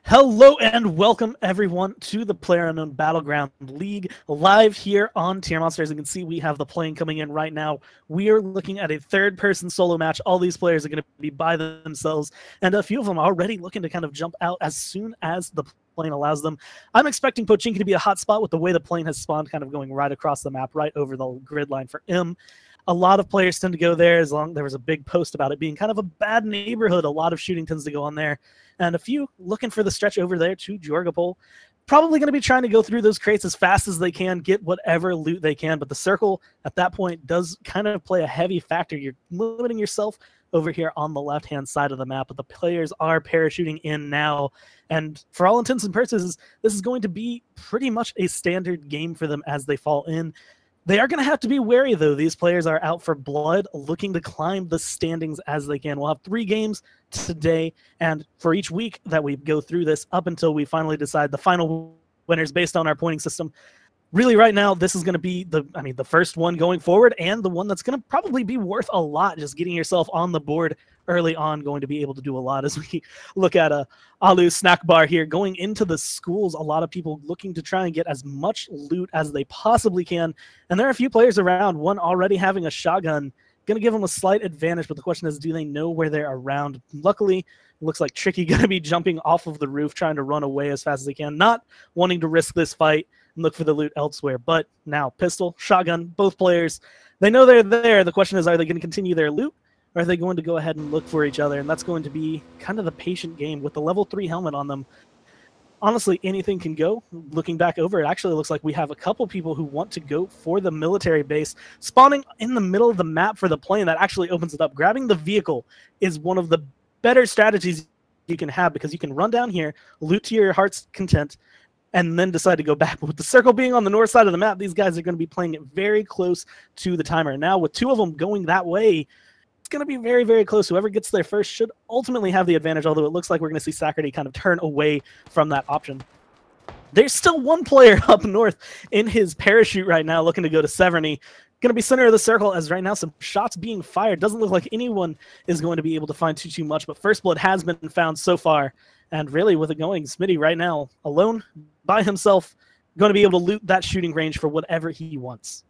Hello and welcome everyone to the PlayerUnknown Battleground League live here on Tier Monster. As you can see, we have the plane coming in right now. We are looking at a third-person solo match. All these players are going to be by themselves, and a few of them are already looking to kind of jump out as soon as the plane allows them. I'm expecting Pochinki to be a hot spot with the way the plane has spawned, kind of going right across the map, right over the grid line for M. A lot of players tend to go there. There was a big post about it being kind of a bad neighborhood. A lot of shooting tends to go on there. And a few looking for the stretch over there to Jorgapol. Probably going to be trying to go through those crates as fast as they can, get whatever loot they can. But the circle at that point does kind of play a heavy factor. You're limiting yourself over here on the left-hand side of the map. But the players are parachuting in now. And for all intents and purposes, this is going to be pretty much a standard game for them as they fall in. They are going to have to be wary, though. These players are out for blood, looking to climb the standings as they can. We'll have 3 games today, and for each week that we go through this up until we finally decide the final winners based on our pointing system. Really, right now, this is going to be the first one going forward, and the one that's going to probably be worth a lot. Just getting yourself on the board early on, going to be able to do a lot as we look at Alu snack bar here. Going into the schools, a lot of people looking to try and get as much loot as they possibly can, and there are a few players around, one already having a shotgun, going to give them a slight advantage, but the question is, do they know where they're around? Luckily, it looks like Tricky going to be jumping off of the roof, trying to run away as fast as he can, not wanting to risk this fight and look for the loot elsewhere. But now, pistol, shotgun, both players, they know they're there. The question is, are they going to continue their loot, or are they going to go ahead and look for each other? And that's going to be kind of the patient game with the level 3 helmet on them. Honestly, anything can go. Looking back over, it actually looks like we have a couple people who want to go for the military base. Spawning in the middle of the map for the plane, that actually opens it up. Grabbing the vehicle is one of the better strategies you can have, because you can run down here, loot to your heart's content, and then decide to go back. But with the circle being on the north side of the map, these guys are going to be playing it very close to the timer. Now, with 2 of them going that way, it's going to be very, very close. Whoever gets there first should ultimately have the advantage, although it looks like we're going to see Saturday kind of turn away from that option. There's still one player up north in his parachute right now looking to go to Severny. Going to be center of the circle, as right now some shots being fired. Doesn't look like anyone is going to be able to find too much, but first blood has been found so far. And really, with it going, Smitty right now, alone, by himself, going to be able to loot that shooting range for whatever he wants.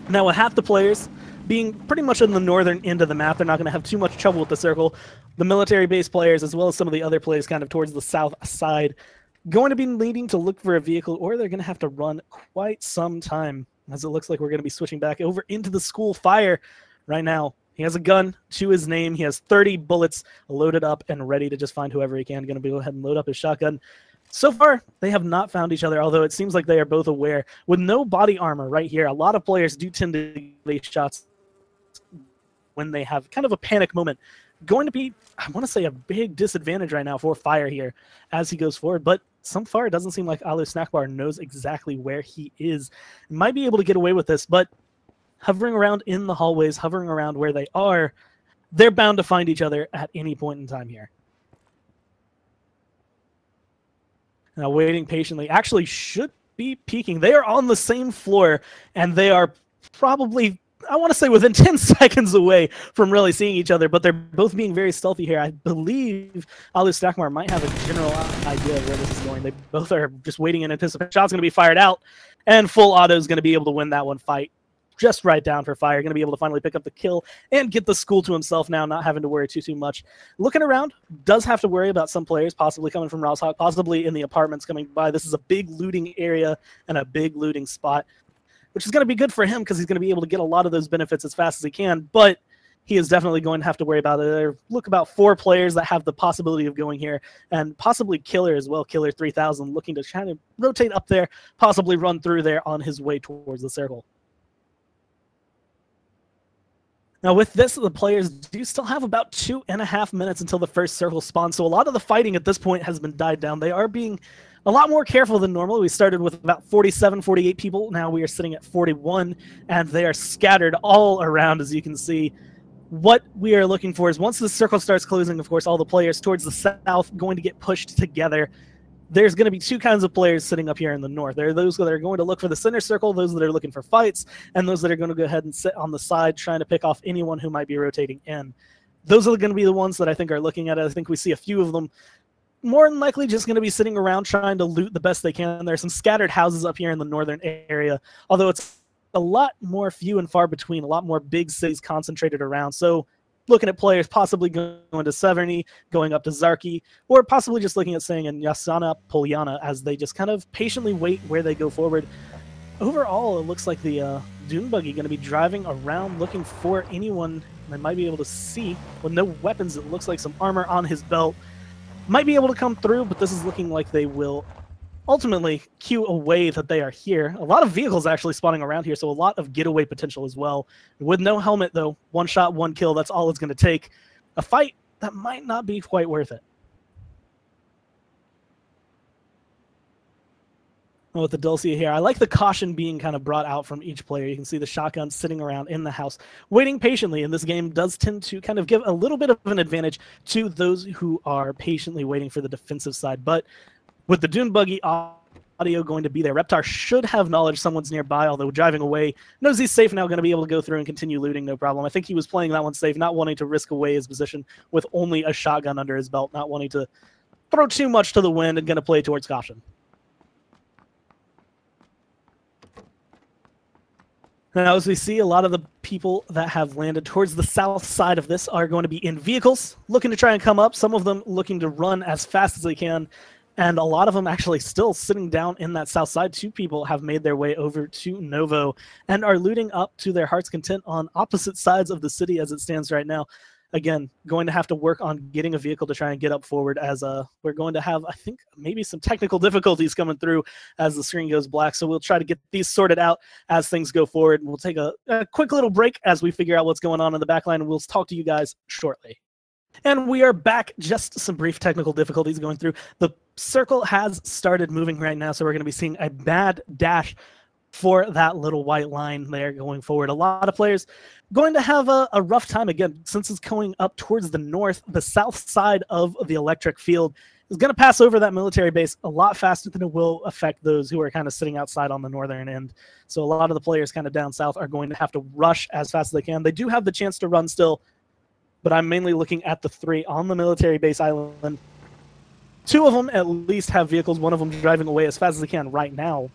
Now, with half the players being pretty much in the northern end of the map, they're not going to have too much trouble with the circle. The military base players, as well as some of the other players kind of towards the south side, going to be needing to look for a vehicle, or they're going to have to run quite some time, as it looks like we're going to be switching back over into the school fire right now. He has a gun to his name. He has 30 bullets loaded up and ready to just find whoever he can. Going to go ahead and load up his shotgun. So far, they have not found each other, although it seems like they are both aware. With no body armor right here, a lot of players do tend to waste shots when they have kind of a panic moment. Going to be, I want to say, a big disadvantage right now for Fire here as he goes forward, but so far it doesn't seem like Alu Snackbar knows exactly where he is. Might be able to get away with this, but hovering around in the hallways, hovering around where they are, they're bound to find each other at any point in time here. Now, waiting patiently, actually should be peeking. They are on the same floor, and they are probably, I want to say, within 10 seconds away from really seeing each other, but they're both being very stealthy here. I believe Alu Stackmar might have a general idea of where this is going. They both are just waiting in anticipation. Shot's going to be fired out, and full auto is going to be able to win that one fight. Just right down for Fire. Going to be able to finally pick up the kill and get the school to himself now, not having to worry too much. Looking around, does have to worry about some players possibly coming from Rosshawk, possibly in the apartments coming by. This is a big looting area and a big looting spot, which is going to be good for him because he's going to be able to get a lot of those benefits as fast as he can, but he is definitely going to have to worry about it. There look about 4 players that have the possibility of going here, and possibly Killer as well. Killer 3000 looking to try to rotate up there, possibly run through there on his way towards the circle. Now, with this, the players do still have about 2.5 minutes until the first circle spawns, so a lot of the fighting at this point has been died down. They are being a lot more careful than normal. We started with about 47, 48 people. Now we are sitting at 41, and they are scattered all around, as you can see. What we are looking for is once the circle starts closing, of course, all the players towards the south going to get pushed together. There's going to be 2 kinds of players sitting up here in the north. There are those that are going to look for the center circle, those that are looking for fights, and those that are going to go ahead and sit on the side trying to pick off anyone who might be rotating in. those are going to be the ones that I think are looking at it. I think we see a few of them more than likely just going to be sitting around trying to loot the best they can. There are some scattered houses up here in the northern area, although it's a lot more few and far between, a lot more big cities concentrated around. So looking at players possibly going to Severny, going up to Zarki, or possibly just looking at saying in Yasana Polyana as they just kind of patiently wait where they go forward. Overall, it looks like the Dune Buggy going to be driving around looking for anyone they might be able to see. With no weapons, it looks like some armor on his belt. Might be able to come through, but this is looking like they will ultimately cue away that they are here. A lot of vehicles actually spawning around here, so a lot of getaway potential as well. With no helmet, though, one shot, one kill, that's all it's going to take. A fight that might not be quite worth it. With the Dulcia here, I like the caution being kind of brought out from each player. You can see the shotgun sitting around in the house, waiting patiently, and this game does tend to kind of give a little bit of an advantage to those who are patiently waiting for the defensive side. But with the Dune Buggy audio going to be there, Reptar should have knowledge someone's nearby, although driving away, knows he's safe now, going to be able to go through and continue looting, no problem. I think he was playing that one safe, not wanting to risk away his position with only a shotgun under his belt, not wanting to throw too much to the wind and going to play towards caution. Now, as we see, a lot of the people that have landed towards the south side of this are going to be in vehicles, looking to try and come up, some of them looking to run as fast as they can, and a lot of them actually still sitting down in that south side. Two people have made their way over to Novo and are looting up to their heart's content on opposite sides of the city as it stands right now. Again, going to have to work on getting a vehicle to try and get up forward as we're going to have, I think, maybe some technical difficulties coming through as the screen goes black. So we'll try to get these sorted out as things go forward. We'll take a quick little break as we figure out what's going on in the back line, and we'll talk to you guys shortly. And we are back. Just some brief technical difficulties going through. The circle has started moving right now, so we're going to be seeing a bad dash for that little white line there going forward. A lot of players going to have a rough time again since it's going up towards the north. The south side of the electric field is going to pass over that military base a lot faster than it will affect those who are kind of sitting outside on the northern end. So a lot of the players kind of down south are going to have to rush as fast as they can. They do have the chance to run still, but I'm mainly looking at the three on the military base island. Two of them at least have vehicles, one of them driving away as fast as they can right now.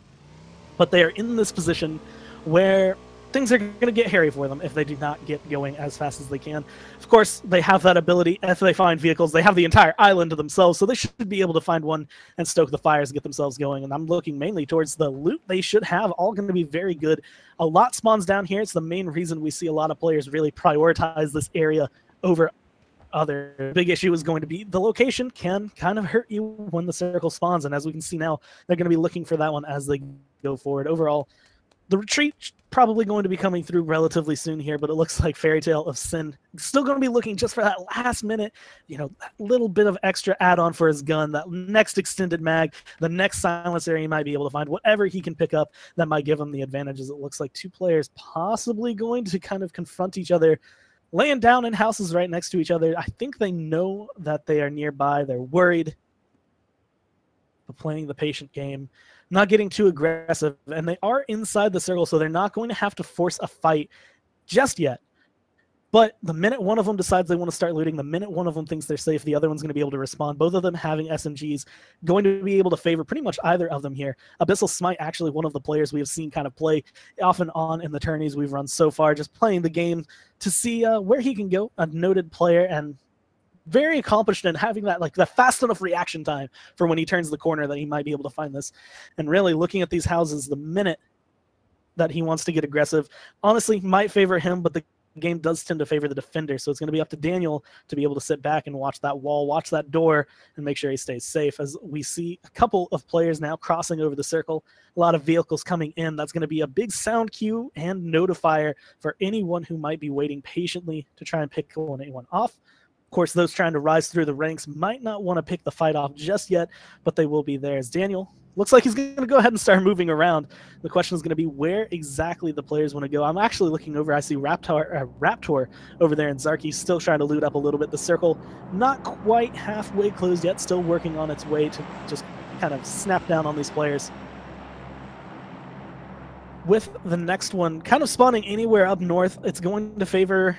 But they are in this position where things are going to get hairy for them if they do not get going as fast as they can. Of course, they have that ability. If they find vehicles, they have the entire island to themselves, so they should be able to find one and stoke the fires and get themselves going. And I'm looking mainly towards the loot they should have, all going to be very good. A lot spawns down here. It's the main reason we see a lot of players really prioritize this area over other. Big issue is going to be the location can kind of hurt you when the circle spawns, and as we can see now, they're going to be looking for that one as they go forward. Overall, the retreat probably going to be coming through relatively soon here, but it looks like Fairy Tale of Sin still going to be looking just for that last minute, that little bit of extra add-on for his gun, that next extended mag, the next silencer he might be able to find, whatever he can pick up that might give him the advantages. It looks like two players possibly going to kind of confront each other, laying down in houses right next to each other. I think they know that they are nearby. They're worried, but playing the patient game, not getting too aggressive, and they are inside the circle, so they're not going to have to force a fight just yet. But the minute one of them decides they want to start looting, the minute one of them thinks they're safe, the other one's going to be able to respond. Both of them having SMGs, going to be able to favor pretty much either of them here. Abyssal Smite, actually one of the players we have seen kind of play off and on in the tourneys we've run so far, just playing the game to see where he can go. A noted player and very accomplished in having that the fast enough reaction time for when he turns the corner that he might be able to find this. And really looking at these houses, the minute that he wants to get aggressive, honestly might favor him, but the game does tend to favor the defender, so it's going to be up to Daniel to be able to sit back and watch that wall, watch that door, and make sure he stays safe. As we see a couple of players now crossing over the circle, a lot of vehicles coming in. That's going to be a big sound cue and notifier for anyone who might be waiting patiently to try and pick anyone off. Of course, those trying to rise through the ranks might not want to pick the fight off just yet, but they will be there. As Daniel looks like he's going to go ahead and start moving around. The question is going to be where exactly the players want to go. I'm actually looking over. I see Raptor over there, and Zarki still trying to loot up a little bit. The circle not quite halfway closed yet, still working on its way to just kind of snap down on these players. With the next one kind of spawning anywhere up north, it's going to favor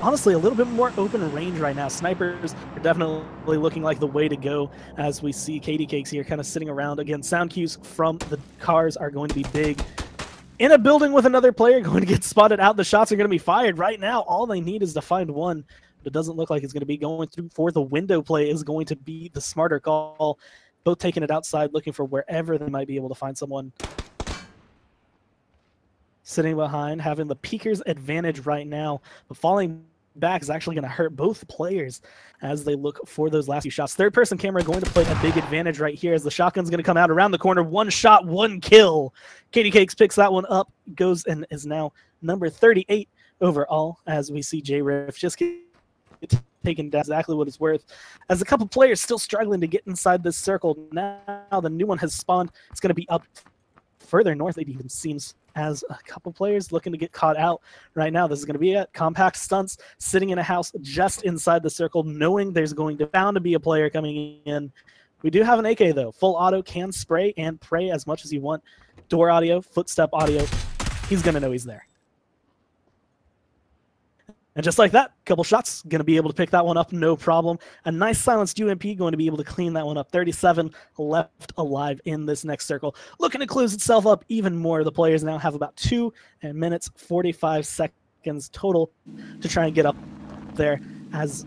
honestly a little bit more open range right now. Snipers are definitely looking like the way to go, as we see Katie Cakes here kind of sitting around. Again, sound cues from the cars are going to be big. In a building with another player going to get spotted out. The shots are going to be fired right now. All they need is to find one, but it doesn't look like it's going to be going through for the window play is going to be the smarter call. Both taking it outside, looking for wherever they might be able to find someone. Sitting behind, having the peeker's advantage right now, but falling back is actually going to hurt both players as they look for those last few shots. Third person camera going to play a big advantage right here as the shotgun's going to come out around the corner. One shot, one kill. Katie Cakes picks that one up, goes and is now number 38 overall, as we see J Riff just get taken down exactly what it's worth, as a couple players still struggling to get inside this circle. Now the new one has spawned. It's going to be up further north, it even seems, as a couple players looking to get caught out right now. This is going to be it. Compact Stunts sitting in a house just inside the circle, knowing there's going to bound to be a player coming in. We do have an AK though. Full auto, can spray and pray as much as you want. Door audio, footstep audio. He's going to know he's there. And just like that, couple shots, going to be able to pick that one up, no problem. A nice silenced UMP, going to be able to clean that one up. 37 left alive in this next circle. Looking to close itself up even more. The players now have about 2 minutes, 45 seconds total to try and get up there, as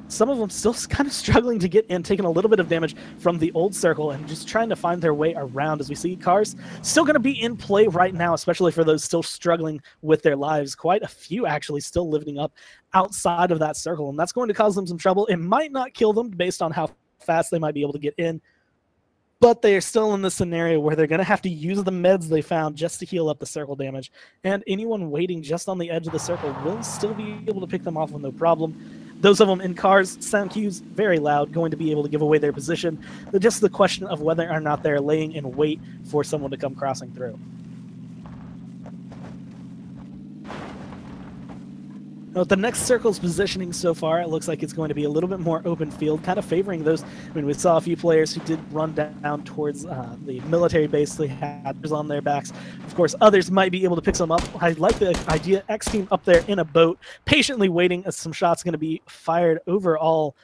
some of them still kind of struggling to get in, taking a little bit of damage from the old circle and just trying to find their way around. As we see cars still going to be in play right now, especially for those still struggling with their lives. Quite a few actually still living up outside of that circle, and that's going to cause them some trouble. It might not kill them based on how fast they might be able to get in, but they are still in the scenario where they're going to have to use the meds they found just to heal up the circle damage, and anyone waiting just on the edge of the circle will still be able to pick them off with no problem. Those of them in cars, sound cues, very loud, going to be able to give away their position. Just the question of whether or not they're laying in wait for someone to come crossing through. Now, the next circle's positioning so far, it looks like it's going to be a little bit more open field, kind of favoring those. I mean, we saw a few players who did run down towards the military base. They had on their backs. Of course, others might be able to pick some up. I like the idea. X team up there in a boat, patiently waiting as some shots going to be fired overall.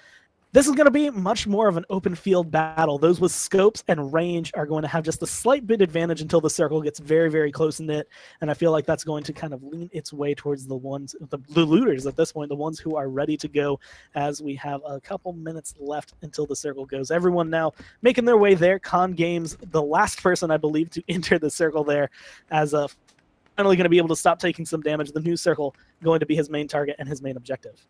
This is going to be much more of an open field battle. Those with scopes and range are going to have just a slight bit advantage until the circle gets very, very close knit. And I feel like that's going to kind of lean its way towards the ones, the looters at this point, the ones who are ready to go, as we have a couple minutes left until the circle goes. Everyone now making their way there. Con Games, the last person, I believe, to enter the circle there, as finally going to be able to stop taking some damage. The new circle going to be his main target and his main objective.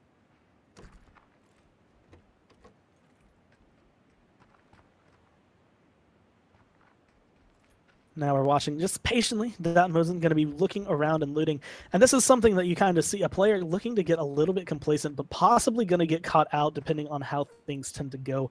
Now we're watching just patiently. That Mosen going to be looking around and looting. And this is something that you kind of see, a player looking to get a little bit complacent, but possibly going to get caught out depending on how things tend to go.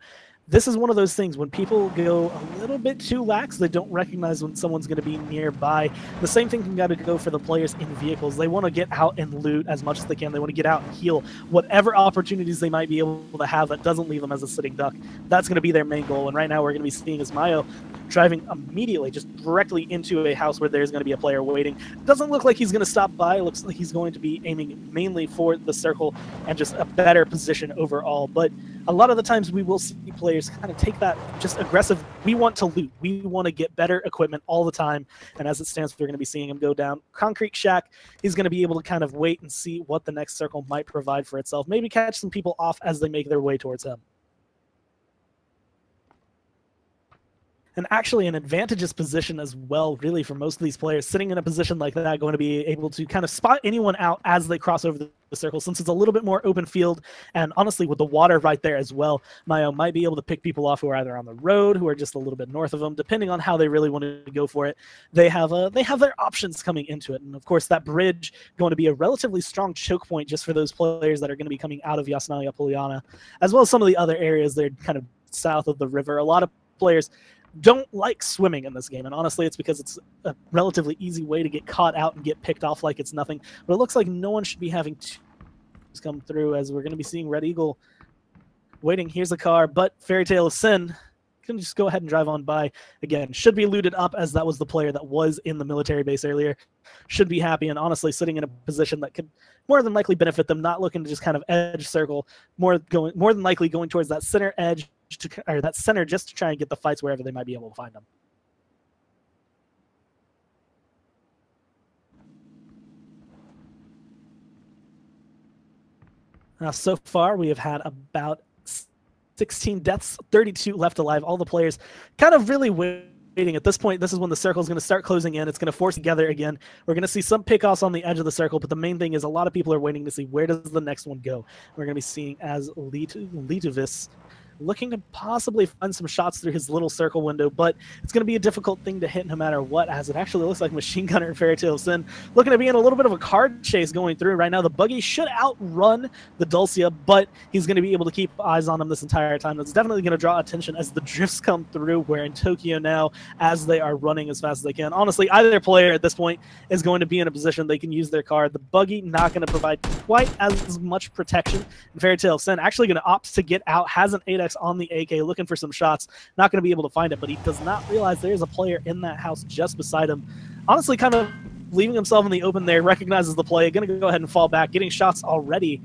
This is one of those things when people go a little bit too lax, they don't recognize when someone's going to be nearby. The same thing can got to go for the players in vehicles. They want to get out and loot as much as they can. They want to get out and heal whatever opportunities they might be able to have that doesn't leave them as a sitting duck. That's going to be their main goal. And right now we're going to be seeing as Mayo driving immediately just directly into a house where there's going to be a player waiting. Doesn't look like he's going to stop by. It looks like he's going to be aiming mainly for the circle and just a better position overall. But a lot of the times we will see players kind of take that just aggressive, we want to loot, we want to get better equipment all the time, and as it stands, we're going to be seeing him go down. Concrete Shack, he's going to be able to kind of wait and see what the next circle might provide for itself, maybe catch some people off as they make their way towards him. And actually an advantageous position as well, really, for most of these players. Sitting in a position like that, going to be able to kind of spot anyone out as they cross over the circle, since it's a little bit more open field. And honestly, with the water right there as well, Mayo might be able to pick people off who are either on the road, who are just a little bit north of them, depending on how they really want to go for it. They have their options coming into it. And of course, that bridge going to be a relatively strong choke point just for those players that are going to be coming out of Yasnaya Poliana, as well as some of the other areas that are kind of south of the river. A lot of players don't like swimming in this game, and honestly it's because it's a relatively easy way to get caught out and get picked off like it's nothing. But it looks like no one should be having to come through, as we're going to be seeing Red Eagle waiting. Here's the car, but Fairy Tale of Sin can just go ahead and drive on by. Again, should be looted up, as that was the player that was in the military base earlier. Should be happy and honestly sitting in a position that could more than likely benefit them, not looking to just kind of edge circle, more than likely going towards that center edge, or that center, just to try and get the fights wherever they might be able to find them. Now, so far, we have had about 16 deaths, 32 left alive. All the players kind of really waiting. At this point, this is when the circle is going to start closing in. It's going to force together again. We're going to see some pickoffs on the edge of the circle, but the main thing is a lot of people are waiting to see where does the next one go. We're going to be seeing as Lituvis looking to possibly find some shots through his little circle window, but it's going to be a difficult thing to hit no matter what, as it actually looks like Machine Gunner and Fairy Tale Sin looking to be in a little bit of a card chase going through right now. The buggy should outrun the Dulcia, but he's going to be able to keep eyes on him this entire time. That's definitely going to draw attention as the drifts come through. We're in Tokyo now, as they are running as fast as they can. Honestly, either player at this point is going to be in a position they can use their card. The buggy not going to provide quite as much protection. And Fairy Tale Sin actually going to opt to get out, has an 8x on the AK, looking for some shots, not going to be able to find it, but he does not realize there is a player in that house just beside him. Honestly, kind of leaving himself in the open there, recognizes the play, going to go ahead and fall back, getting shots already.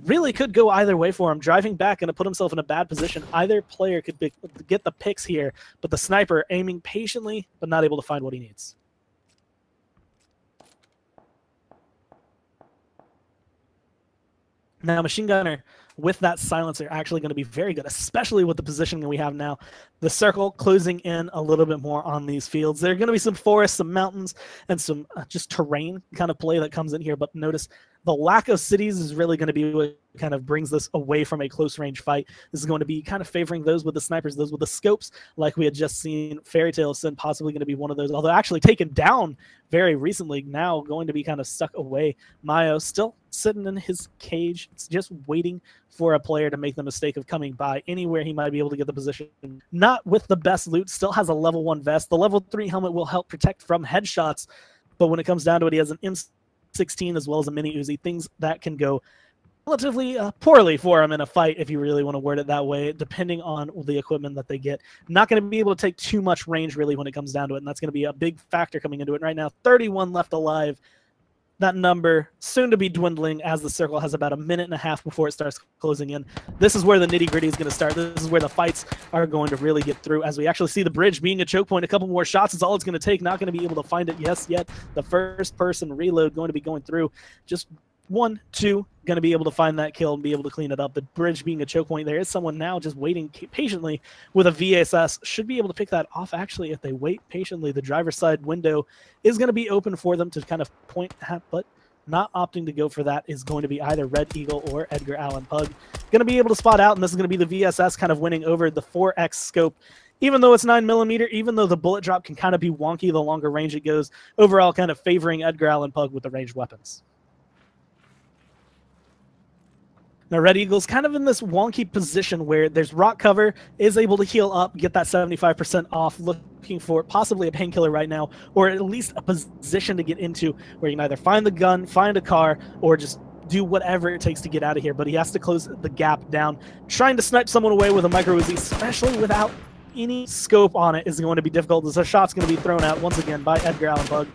Really could go either way for him. Driving back, going to put himself in a bad position. Either player could get the picks here, but the sniper aiming patiently, but not able to find what he needs. Now, Machine Gunner with that silencer actually going to be very good, especially with the positioning we have now. The circle closing in a little bit more on these fields. There are going to be some forests, some mountains, and some just terrain kind of play that comes in here, but notice the lack of cities is really going to be what kind of brings this away from a close range fight. This is going to be kind of favoring those with the snipers, those with the scopes, like we had just seen. Fairy Tale Sin possibly going to be one of those, although actually taken down very recently, now going to be kind of stuck away. Mayo still sitting in his cage. It's just waiting for a player to make the mistake of coming by anywhere he might be able to get the position. Not with the best loot, still has a level 1 vest. The level 3 helmet will help protect from headshots, but when it comes down to it, he has an M16 as well as a mini Uzi, things that can go relatively poorly for him in a fight, if you really want to word it that way, depending on the equipment that they get. Not going to be able to take too much range, really, when it comes down to it, and that's going to be a big factor coming into it right now. 31 left alive. That number soon to be dwindling, as the circle has about a minute and a half before it starts closing in. This is where the nitty-gritty is going to start. This is where the fights are going to really get through, as we actually see the bridge being a choke point. A couple more shots is all it's going to take. Not going to be able to find it yet. The first person reload going to be going through. Just 1, 2, going to be able to find that kill and be able to clean it up. The bridge being a choke point, there is someone now just waiting patiently with a VSS. Should be able to pick that off, actually, if they wait patiently. The driver's side window is going to be open for them to kind of point at, but not opting to go for that is going to be either Red Eagle or Edgar Allan Pug. Going to be able to spot out, and this is going to be the VSS kind of winning over the 4X scope. Even though it's 9mm, even though the bullet drop can kind of be wonky the longer range it goes, overall kind of favoring Edgar Allan Pug with the ranged weapons. Now, Red Eagle's kind of in this wonky position where there's rock cover, is able to heal up, get that 75% off, looking for possibly a painkiller right now, or at least a position to get into where you can either find the gun, find a car, or just do whatever it takes to get out of here. But he has to close the gap down. Trying to snipe someone away with a micro Uzi, especially without any scope on it, is going to be difficult. As a shot's going to be thrown out once again by Edgar Allan Pug,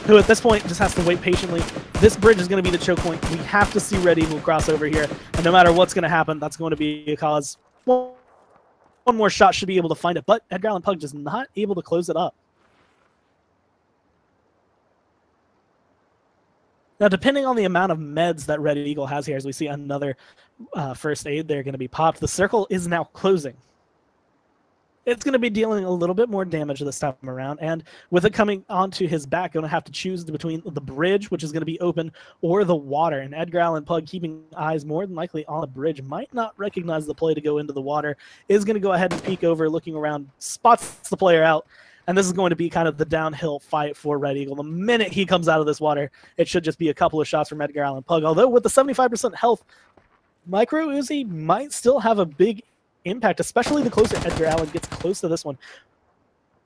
who at this point just has to wait patiently. This bridge is going to be the choke point. We have to see Red Eagle cross over here, and no matter what's going to happen, that's going to be a cause. One more shot should be able to find it, but Edgar Allan Pug just not able to close it up. Now, depending on the amount of meds that Red Eagle has here, as we see another first aid there going to be popped, the circle is now closing. It's going to be dealing a little bit more damage this time around, and with it coming onto his back, going to have to choose between the bridge, which is going to be open, or the water. And Edgar Allan Pug, keeping eyes more than likely on the bridge, might not recognize the play to go into the water, is going to go ahead and peek over, looking around, spots the player out, and this is going to be kind of the downhill fight for Red Eagle. The minute he comes out of this water, it should just be a couple of shots from Edgar Allan Pug, although with the 75% health, Micro Uzi might still have a big impact, especially the closer Edgar Allan gets close to this one.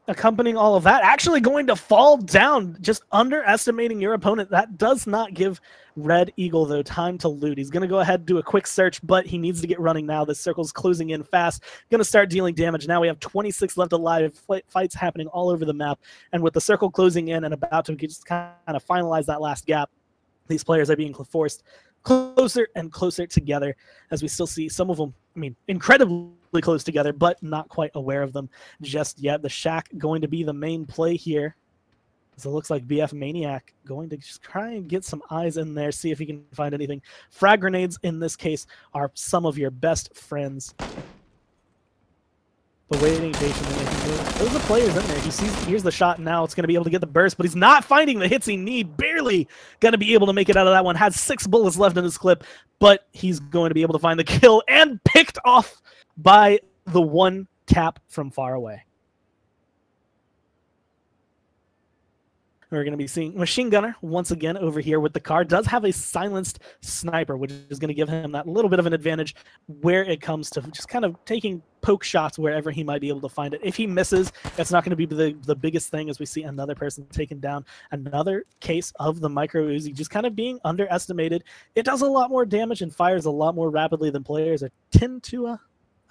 accompanying all of that, actually going to fall down, just underestimating your opponent. That does not give Red Eagle, though, time to loot. He's going to go ahead and do a quick search, but he needs to get running now. This circle's closing in fast. Going to start dealing damage. Now we have 26 left alive, fights happening all over the map, and with the circle closing in and about to just kind of finalize that last gap, these players are being forced closer and closer together, as we still see some of them, I mean, incredibly close together, but not quite aware of them just yet. The Shack going to be the main play here, as it looks like BF Maniac going to just try and get some eyes in there, see if he can find anything. Frag grenades, in this case, are some of your best friends. But waiting patiently. Those are the players in there. He sees, here's the shot now. It's going to be able to get the burst, but he's not finding the hits he need. Barely going to be able to make it out of that one. Has 6 bullets left in his clip, but he's going to be able to find the kill and picked off by the one tap from far away. We're going to be seeing Machine Gunner once again over here with the car. Does have a silenced sniper, which is going to give him that little bit of an advantage where it comes to just kind of taking poke shots wherever he might be able to find it. If he misses, that's not going to be the biggest thing, as we see another person taken down. Another case of the micro Uzi just kind of being underestimated. It does a lot more damage and fires a lot more rapidly than players tend to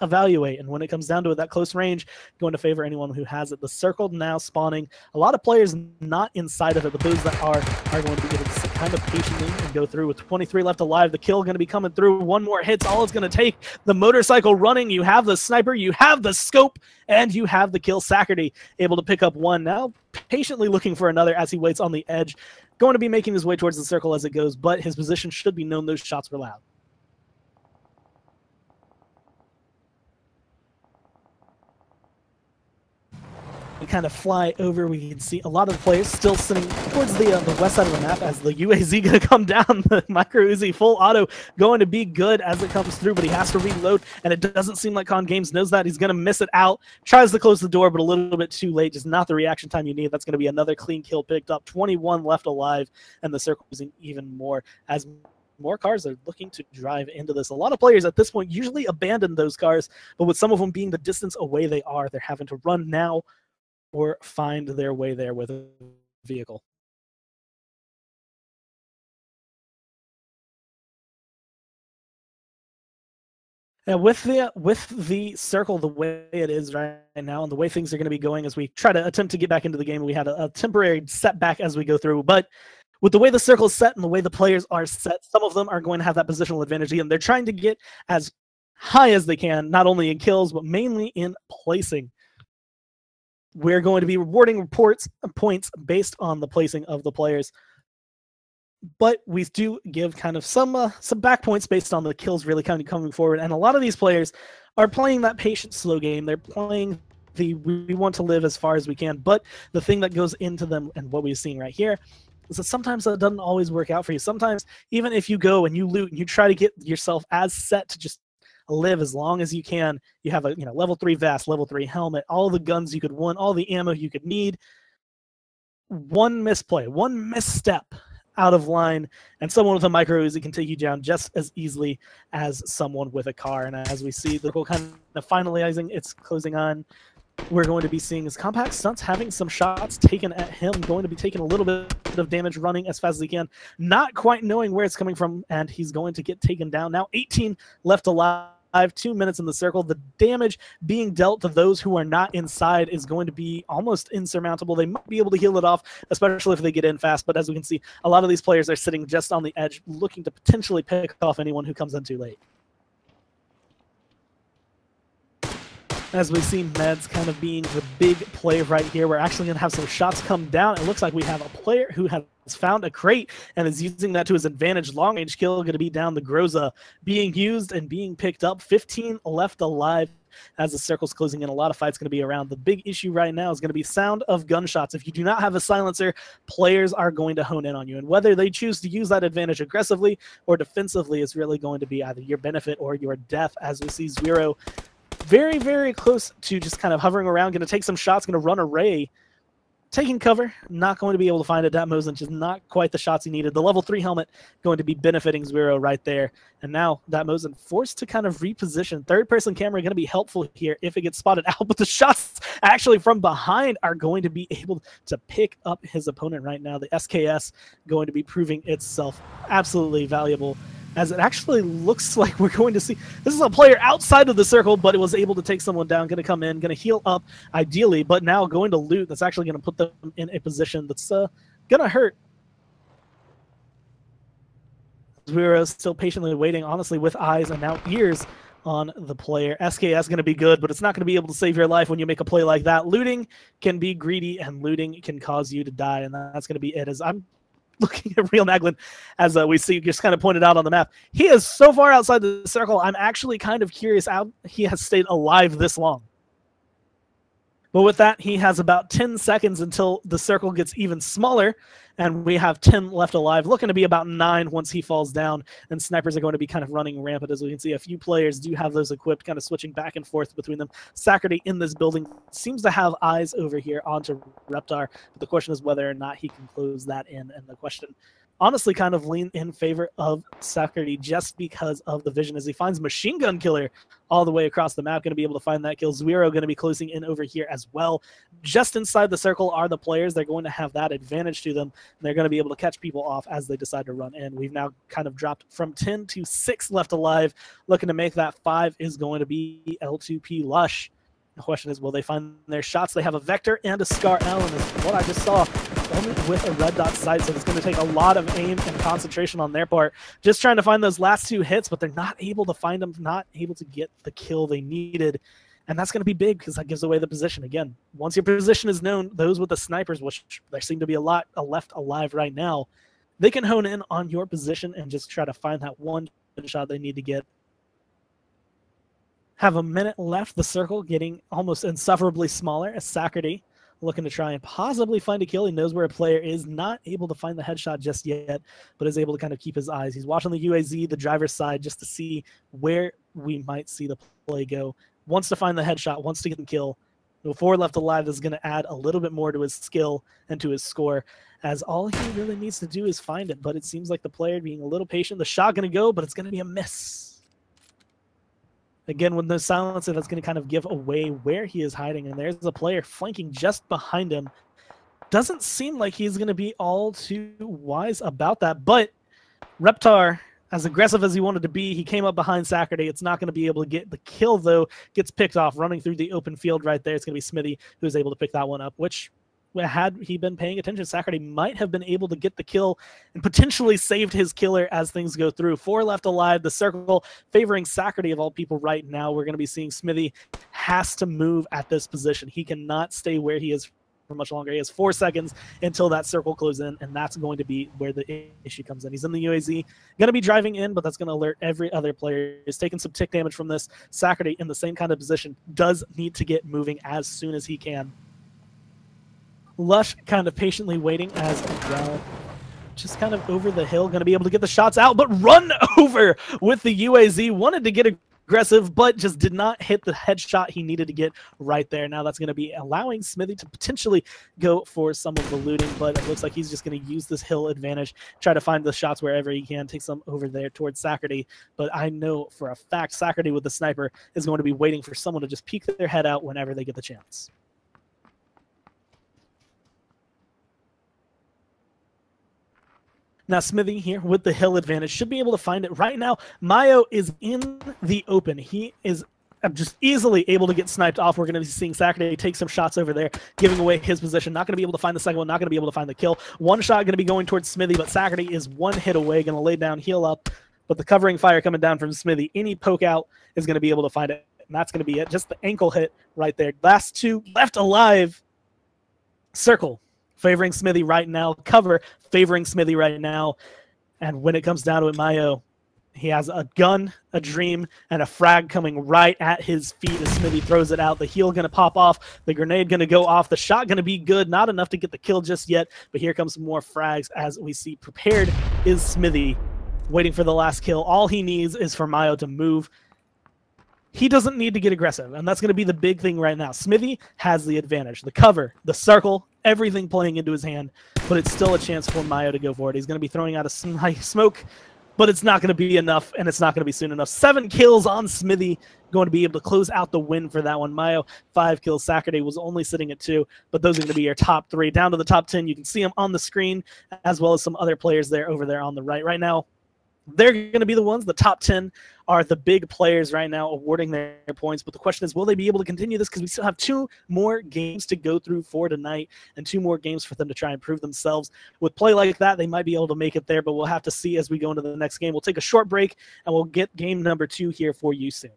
evaluate, and when it comes down to it, that close range going to favor anyone who has it. The circle now spawning, a lot of players not inside of it, but those that are going to be able to sit kind of patiently and go through. With 23 left alive, the kill going to be coming through. One more hit's all it's going to take. The motorcycle running, you have the sniper, you have the scope, and you have the kill. Sackerty able to pick up one, now patiently looking for another as he waits on the edge, going to be making his way towards the circle as it goes, but his position should be known. Those shots were loud. We kind of fly over, we can see a lot of the players still sitting towards the west side of the map as the UAZ going to come down. The micro Uzi full auto going to be good as it comes through, but he has to reload, and it doesn't seem like Con Games knows that. He's going to miss it out, tries to close the door, but a little bit too late. Just not the reaction time you need. That's going to be another clean kill picked up. 21 left alive, and the circle losing even more as more cars are looking to drive into this. A lot of players at this point usually abandon those cars, but with some of them being the distance away they are, they're having to run now or find their way there with a vehicle. And with the circle the way it is right now, and the way things are going to be going as we try to attempt to get back into the game, we had a temporary setback as we go through, but with the way the circle is set and the way the players are set, some of them are going to have that positional advantage, and they're trying to get as high as they can, not only in kills, but mainly in placing. We're going to be rewarding points based on the placing of the players, but we do give kind of some back points based on the kills really kind of coming forward. And a lot of these players are playing that patient, slow game. They're playing the we want to live as far as we can. But the thing that goes into them, and what we've seen right here, is that sometimes that doesn't always work out for you. Sometimes even if you go and you loot and you try to get yourself as set to just live as long as you can, you have a level 3 vest, level 3 helmet, all the guns you could want, all the ammo you could need. One misplay, one misstep out of line, and someone with a micro Uzi can take you down just as easily as someone with a car. And as we see the whole kind of finalizing, it's closing on. We're going to be seeing his compact stunts having some shots taken at him, going to be taking a little bit of damage, running as fast as he can, not quite knowing where it's coming from, and he's going to get taken down. Now 18 left alive. 2 minutes in the circle. The damage being dealt to those who are not inside is going to be almost insurmountable. They might be able to heal it off, especially if they get in fast, but as we can see, a lot of these players are sitting just on the edge, looking to potentially pick off anyone who comes in too late. As we see Meds kind of being the big play right here, we're actually going to have some shots come down. It looks like we have a player who has found a crate and is using that to his advantage. Long range kill going to be down. The Groza being used and being picked up. 15 left alive as the circle's closing in. A lot of fights going to be around. The big issue right now is going to be sound of gunshots. If you do not have a silencer, players are going to hone in on you. And whether they choose to use that advantage aggressively or defensively is really going to be either your benefit or your death, as we see Zero very, very close to just kind of hovering around, going to take some shots, going to run a ray taking cover, not going to be able to find it. That Mosin just not quite the shots he needed. The level 3 helmet going to be benefiting Zwiro right there. And now that Mosin forced to kind of reposition. Third-person camera going to be helpful here if it gets spotted out. But the shots actually from behind are going to be able to pick up his opponent right now. The SKS going to be proving itself absolutely valuable, as it actually looks like we're going to see. This is a player outside of the circle, but it was able to take someone down, going to come in, going to heal up ideally, but now going to loot. That's actually going to put them in a position that's going to hurt. We're still patiently waiting, honestly, with eyes and now ears on the player. SKS going to be good, but it's not going to be able to save your life when you make a play like that. Looting can be greedy, and looting can cause you to die, and that's going to be it. As I'm looking at Real Naglin, as we see just kind of pointed out on the map, he is so far outside the circle. I'm actually kind of curious how he has stayed alive this long. But with that, he has about 10 seconds until the circle gets even smaller, and we have 10 left alive, looking to be about 9 once he falls down, and snipers are going to be kind of running rampant. As we can see, a few players do have those equipped, kind of switching back and forth between them. Saturday in this building seems to have eyes over here onto Reptar, but the question is whether or not he can close that in, and the question honestly kind of lean in favor of Saturday just because of the vision, as he finds Machine Gun Killer all the way across the map, going to be able to find that kill. Zwiro going to be closing in over here as well. Just inside the circle are the players. They're going to have that advantage to them, and they're going to be able to catch people off as they decide to run in. We've now kind of dropped from 10 to 6 left alive. Looking to make that 5 is going to be L2P Lush. The question is, will they find their shots? They have a Vector and a Scar L, and what I just saw, only with a red dot sight, so it's going to take a lot of aim and concentration on their part. Just trying to find those last 2 hits, but they're not able to find them, not able to get the kill they needed. And that's going to be big because that gives away the position. Again, once your position is known, those with the snipers, which there seem to be a lot left alive right now, they can hone in on your position and just try to find that one shot they need to get. Have a minute left. The circle getting almost insufferably smaller as Saturday looking to try and possibly find a kill. He knows where a player is, not able to find the headshot just yet, but is able to kind of keep his eyes. He's watching the UAZ, the driver's side, just to see where we might see the play go. Wants to find the headshot, wants to get the kill. The 4 left alive is going to add a little bit more to his skill and to his score, as all he really needs to do is find it. But it seems like the player being a little patient. The shot going to go, but it's going to be a miss. Again, with no silencer, that's going to kind of give away where he is hiding. And there's a player flanking just behind him. Doesn't seem like he's going to be all too wise about that. But Reptar, as aggressive as he wanted to be, he came up behind Saturday. It's not going to be able to get the kill, though. Gets picked off, running through the open field right there. It's going to be Smithy who's able to pick that one up, which, had he been paying attention, Saturday might have been able to get the kill and potentially saved his killer as things go through. 4 left alive. The circle favoring Saturday of all people right now. We're going to be seeing Smithy has to move at this position. He cannot stay where he is for much longer. He has 4 seconds until that circle closes in, and that's going to be where the issue comes in. He's in the UAZ, going to be driving in, but that's going to alert every other player. He's taking some tick damage from this. Saturday in the same kind of position does need to get moving as soon as he can. Lush kind of patiently waiting as well. Just kind of over the hill, going to be able to get the shots out, but run over with the UAZ. Wanted to get aggressive, but just did not hit the headshot he needed to get right there. Now that's going to be allowing Smithy to potentially go for some of the looting, but it looks like he's just going to use this hill advantage, try to find the shots wherever he can, take some over there towards Saturday. But I know for a fact Saturday with the sniper is going to be waiting for someone to just peek their head out whenever they get the chance. Now, Smithy here with the hill advantage should be able to find it. Right now, Mayo is in the open. He is just easily able to get sniped off. We're going to be seeing Saturday take some shots over there, giving away his position. Not going to be able to find the second one, not going to be able to find the kill. One shot going to be going towards Smithy, but Saturday is 1 hit away, going to lay down, heal up. But the covering fire coming down from Smithy, any poke out is going to be able to find it. And that's going to be it. Just the ankle hit right there. Last 2 left alive. Circle favoring Smithy right now. Cover favoring Smithy right now. And when it comes down to it, Mayo, he has a gun, a dream, and a frag coming right at his feet as Smithy throws it out. The heal going to pop off. The grenade going to go off. The shot going to be good. Not enough to get the kill just yet. But here comes some more frags as we see prepared is Smithy waiting for the last kill. All he needs is for Mayo to move. He doesn't need to get aggressive, and that's going to be the big thing right now. Smithy has the advantage. The cover, the circle, everything playing into his hand, but it's still a chance for Mayo to go for it. He's going to be throwing out a smoke, but it's not going to be enough, and it's not going to be soon enough. 7 kills on Smithy, going to be able to close out the win for that one. Mayo, 5 kills. Saturday was only sitting at 2, but those are going to be your top 3. Down to the top 10, you can see them on the screen, as well as some other players there over there on the right. Right now, they're going to be the ones. The top 10 are the big players right now awarding their points. But the question is, will they be able to continue this? Because we still have 2 more games to go through for tonight and 2 more games for them to try and prove themselves. With play like that, they might be able to make it there, but we'll have to see as we go into the next game. We'll take a short break, and we'll get game number 2 here for you soon.